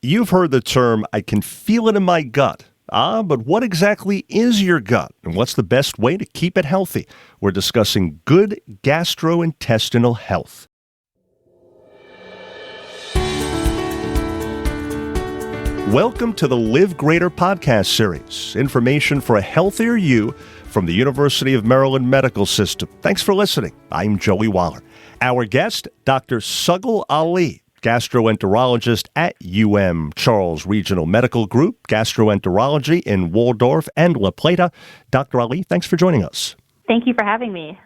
You've heard the term, I can feel it in my gut. But what exactly is your gut? And what's the best way to keep it healthy? We're discussing good gastrointestinal health. Welcome to the Live Greater podcast series, information for a healthier you from the University of Maryland Medical System. Thanks for listening. I'm Joey Waller. Our guest, Dr. Sagal Ali, gastroenterologist at Charles Regional Medical Group, gastroenterology in Waldorf and La Plata. Dr. Ali, thanks for joining us. Thank you for having me.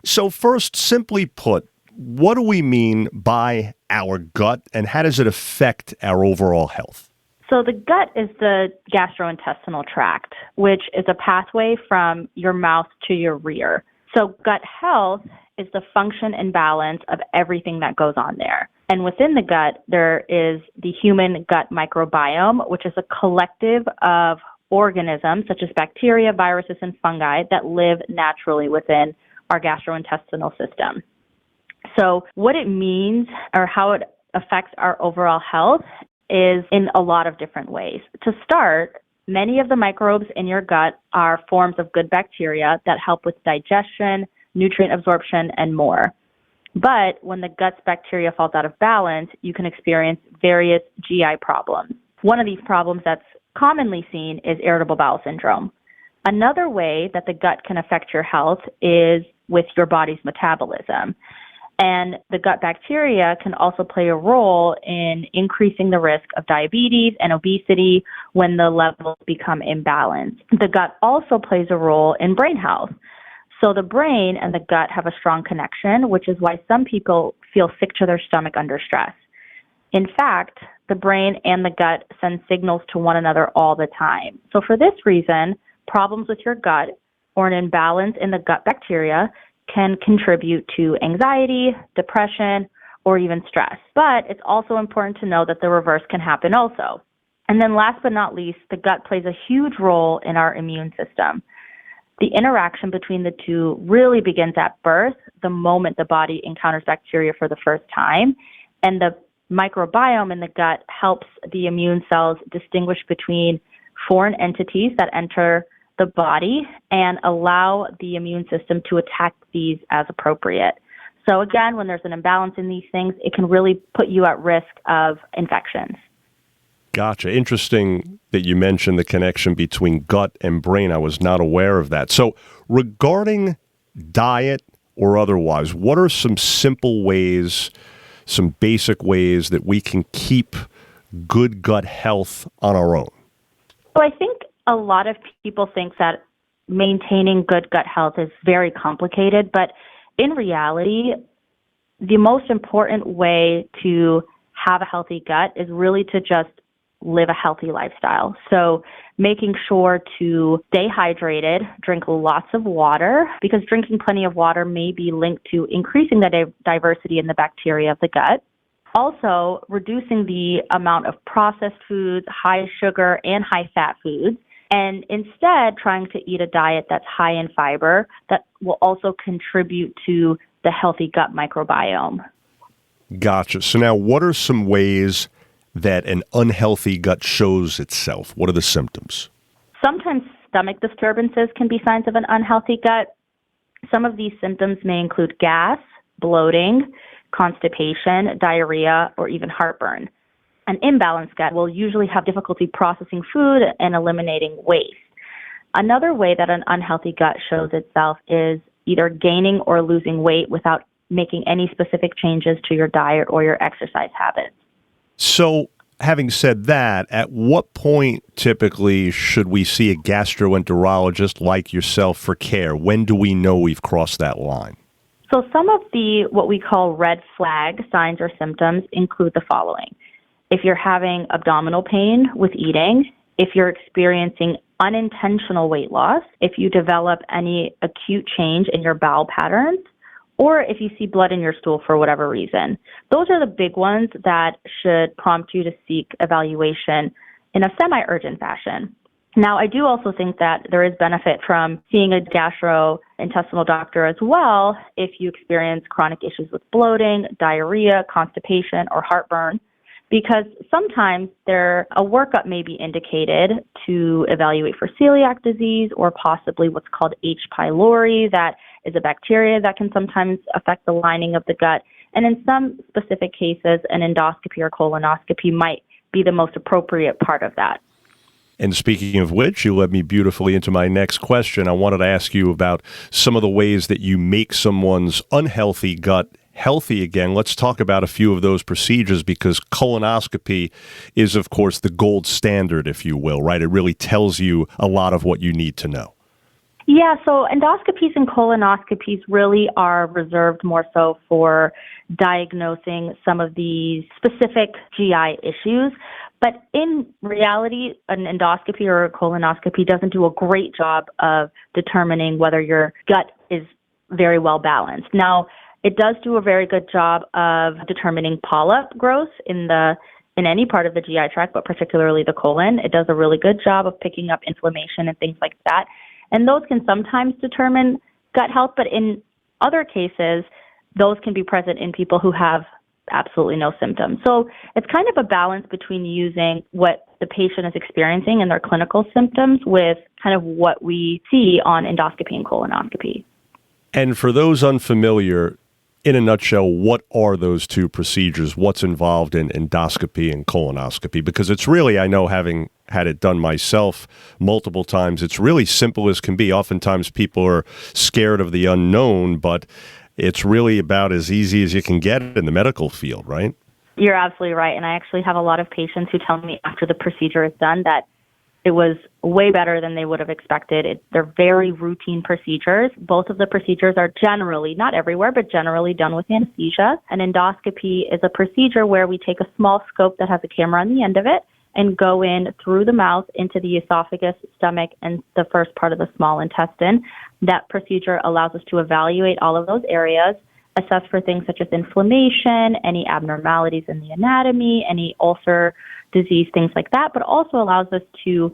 So first, simply put, what do we mean by our gut and how does it affect our overall health? So the gut is the gastrointestinal tract, which is a pathway from your mouth to your rear. So gut health is the function and balance of everything that goes on there. And within the gut, there is the human gut microbiome, which is a collective of organisms such as bacteria, viruses, and fungi that live naturally within our gastrointestinal system. So what it means or how it affects our overall health is in a lot of different ways. To start, many of the microbes in your gut are forms of good bacteria that help with digestion, nutrient absorption, and more. But when the gut's bacteria falls out of balance, you can experience various GI problems. One of these problems that's commonly seen is irritable bowel syndrome. Another way that the gut can affect your health is with your body's metabolism. And the gut bacteria can also play a role in increasing the risk of diabetes and obesity when the levels become imbalanced. The gut also plays a role in brain health. So the brain and the gut have a strong connection, which is why some people feel sick to their stomach under stress. In fact, the brain and the gut send signals to one another all the time. So for this reason, problems with your gut or an imbalance in the gut bacteria can contribute to anxiety, depression, or even stress. But it's also important to know that the reverse can happen also. And then last but not least, the gut plays a huge role in our immune system. The interaction between the two really begins at birth, the moment the body encounters bacteria for the first time. And the microbiome in the gut helps the immune cells distinguish between foreign entities that enter the body and allow the immune system to attack these as appropriate. So again, when there's an imbalance in these things, it can really put you at risk of infections. Gotcha. Interesting that you mentioned the connection between gut and brain. I was not aware of that. So regarding diet or otherwise, what are some simple ways, some basic ways that we can keep good gut health on our own? So I think a lot of people think that maintaining good gut health is very complicated, but in reality, the most important way to have a healthy gut is really to just live a healthy lifestyle. So making sure to stay hydrated, drink lots of water, because drinking plenty of water may be linked to increasing the diversity in the bacteria of the gut. Also, reducing the amount of processed foods, high sugar, and high fat foods, and instead trying to eat a diet that's high in fiber that will also contribute to the healthy gut microbiome. Gotcha. So now what are some ways that an unhealthy gut shows itself? What are the symptoms? Sometimes stomach disturbances can be signs of an unhealthy gut. Some of these symptoms may include gas, bloating, constipation, diarrhea, or even heartburn. An imbalanced gut will usually have difficulty processing food and eliminating waste. Another way that an unhealthy gut shows itself is either gaining or losing weight without making any specific changes to your diet or your exercise habits. So, having said that, at what point typically should we see a gastroenterologist like yourself for care? When do we know we've crossed that line? So some of the what we call red flag signs or symptoms include the following. If you're having abdominal pain with eating, if you're experiencing unintentional weight loss, if you develop any acute change in your bowel patterns, or if you see blood in your stool for whatever reason. Those are the big ones that should prompt you to seek evaluation in a semi-urgent fashion. Now, I do also think that there is benefit from seeing a gastrointestinal doctor as well if you experience chronic issues with bloating, diarrhea, constipation, or heartburn. because sometimes a workup may be indicated to evaluate for celiac disease or possibly what's called H. pylori. That is a bacteria that can sometimes affect the lining of the gut. And in some specific cases, an endoscopy or colonoscopy might be the most appropriate part of that. And speaking of which, you led me beautifully into my next question. I wanted to ask you about some of the ways that you make someone's unhealthy gut healthy again. Let's talk about a few of those procedures, because colonoscopy is, of course, the gold standard, if you will, right? It really tells you a lot of what you need to know. Yeah, so endoscopies and colonoscopies really are reserved more so for diagnosing some of these specific GI issues. But in reality, an endoscopy or a colonoscopy doesn't do a great job of determining whether your gut is very well balanced. Now, it does do a very good job of determining polyp growth in any part of the GI tract, but particularly the colon. It does a really good job of picking up inflammation and things like that. And those can sometimes determine gut health, but in other cases, those can be present in people who have absolutely no symptoms. So it's kind of a balance between using what the patient is experiencing and their clinical symptoms with kind of what we see on endoscopy and colonoscopy. And for those unfamiliar, in a nutshell, what are those two procedures? What's involved in endoscopy and colonoscopy? Because it's really, I know, having had it done myself multiple times, it's really simple as can be. Oftentimes people are scared of the unknown, but it's really about as easy as you can get in the medical field, right? You're absolutely right. And I actually have a lot of patients who tell me after the procedure is done that it was way better than they would have expected. They're very routine procedures. Both of the procedures are generally, not everywhere, but generally done with anesthesia. An endoscopy is a procedure where we take a small scope that has a camera on the end of it and go in through the mouth into the esophagus, stomach, and the first part of the small intestine. That procedure allows us to evaluate all of those areas, assess for things such as inflammation, any abnormalities in the anatomy, any ulcer disease, things like that, but also allows us to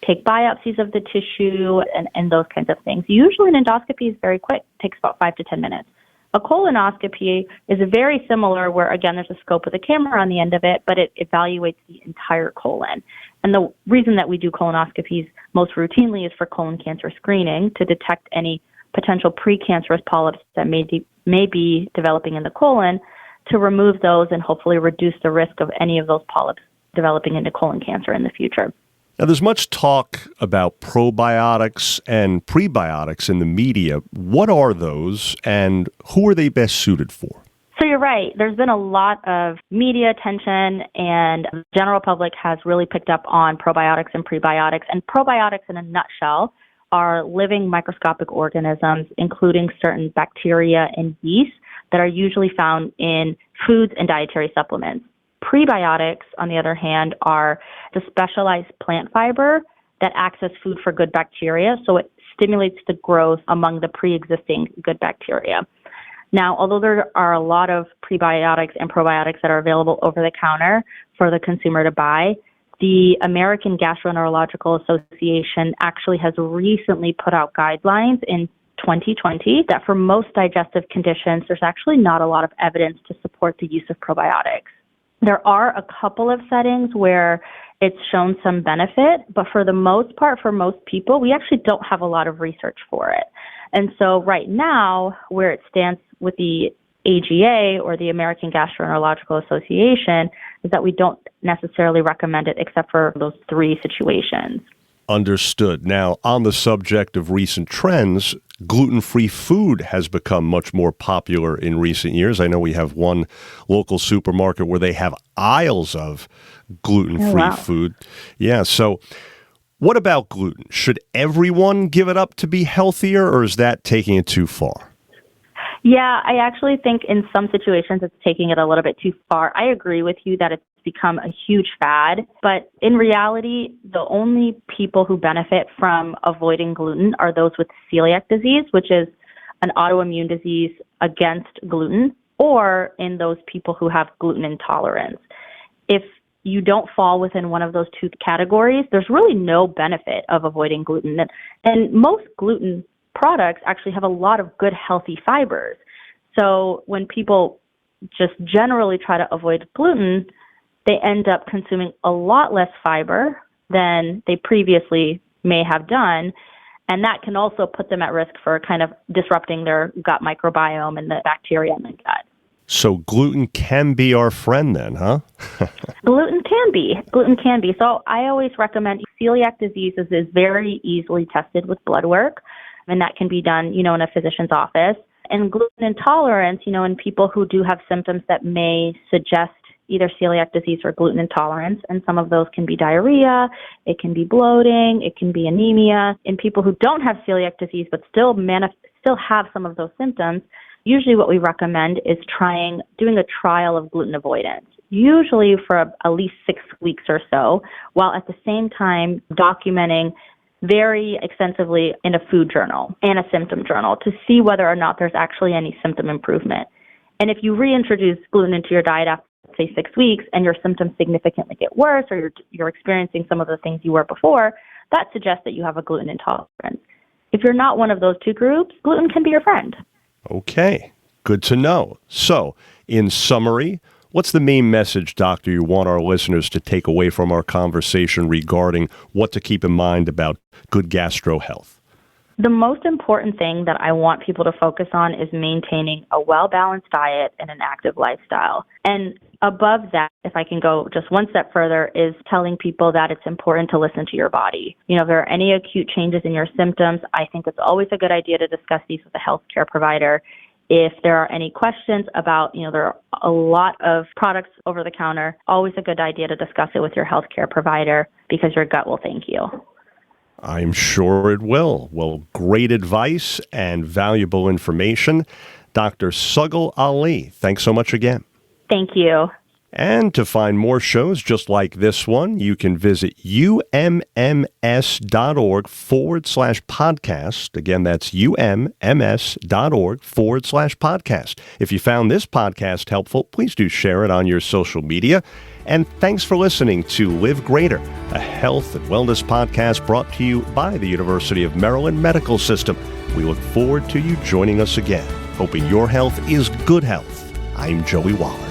take biopsies of the tissue and those kinds of things. Usually an endoscopy is very quick, it takes about 5 to 10 minutes. A colonoscopy is very similar where, again, there's a scope with a camera on the end of it, but it evaluates the entire colon. And the reason that we do colonoscopies most routinely is for colon cancer screening to detect any potential precancerous polyps that may be developing in the colon, to remove those and hopefully reduce the risk of any of those polyps developing into colon cancer in the future. Now, there's much talk about probiotics and prebiotics in the media. What are those, and who are they best suited for? So you're right. There's been a lot of media attention, and the general public has really picked up on probiotics and prebiotics. And probiotics, in a nutshell, are living microscopic organisms, including certain bacteria and yeast that are usually found in foods and dietary supplements. Prebiotics, on the other hand, are the specialized plant fiber that acts as food for good bacteria, so it stimulates the growth among the pre-existing good bacteria. Now, although there are a lot of prebiotics and probiotics that are available over the counter for the consumer to buy, the American Gastroenterological Association actually has recently put out guidelines in 2020 that for most digestive conditions, there's actually not a lot of evidence to support the use of probiotics. There are a couple of settings where it's shown some benefit, but for the most part, for most people, we actually don't have a lot of research for it. And so right now, where it stands with the AGA, or the American Gastroenterological Association, is that we don't necessarily recommend it except for those 3 situations. Understood. Now, on the subject of recent trends, gluten-free food has become much more popular in recent years. I know we have one local supermarket where they have aisles of gluten-free food. Yeah, so what about gluten? Should everyone give it up to be healthier, or is that taking it too far? Yeah, I actually think in some situations it's taking it a little bit too far. I agree with you that it's become a huge fad, but in reality, the only people who benefit from avoiding gluten are those with celiac disease, which is an autoimmune disease against gluten, or in those people who have gluten intolerance. If you don't fall within one of those 2 categories, there's really no benefit of avoiding gluten. And most gluten products actually have a lot of good, healthy fibers. So when people just generally try to avoid gluten, they end up consuming a lot less fiber than they previously may have done. And that can also put them at risk for kind of disrupting their gut microbiome and the bacteria in the gut. So gluten can be our friend then, huh? Gluten can be. So I always recommend celiac disease is very easily tested with blood work, and that can be done, in a physician's office. And gluten intolerance, in people who do have symptoms that may suggest either celiac disease or gluten intolerance, and some of those can be diarrhea, it can be bloating, it can be anemia. In people who don't have celiac disease but still have some of those symptoms, usually what we recommend is doing a trial of gluten avoidance, usually for at least 6 weeks or so, while at the same time documenting very extensively in a food journal and a symptom journal to see whether or not there's actually any symptom improvement. And if you reintroduce gluten into your diet after, say, 6 weeks and your symptoms significantly get worse, or you're experiencing some of the things you were before, that suggests that you have a gluten intolerance. If you're not one of those two groups, gluten can be your friend. Okay, good to know. So, in summary, what's the main message, doctor, you want our listeners to take away from our conversation regarding what to keep in mind about good gastro health? The most important thing that I want people to focus on is maintaining a well-balanced diet and an active lifestyle. And above that, if I can go just one step further, is telling people that it's important to listen to your body. If there are any acute changes in your symptoms, I think it's always a good idea to discuss these with a healthcare provider. If there are any questions about, there are a lot of products over the counter, always a good idea to discuss it with your healthcare provider because your gut will thank you. I'm sure it will. Well, great advice and valuable information. Dr. Sagal Ali, thanks so much again. Thank you. And to find more shows just like this one, you can visit umms.org/podcast. Again, that's umms.org/podcast. If you found this podcast helpful, please do share it on your social media. And thanks for listening to Live Greater, a health and wellness podcast brought to you by the University of Maryland Medical System. We look forward to you joining us again. Hoping your health is good health. I'm Joey Waller.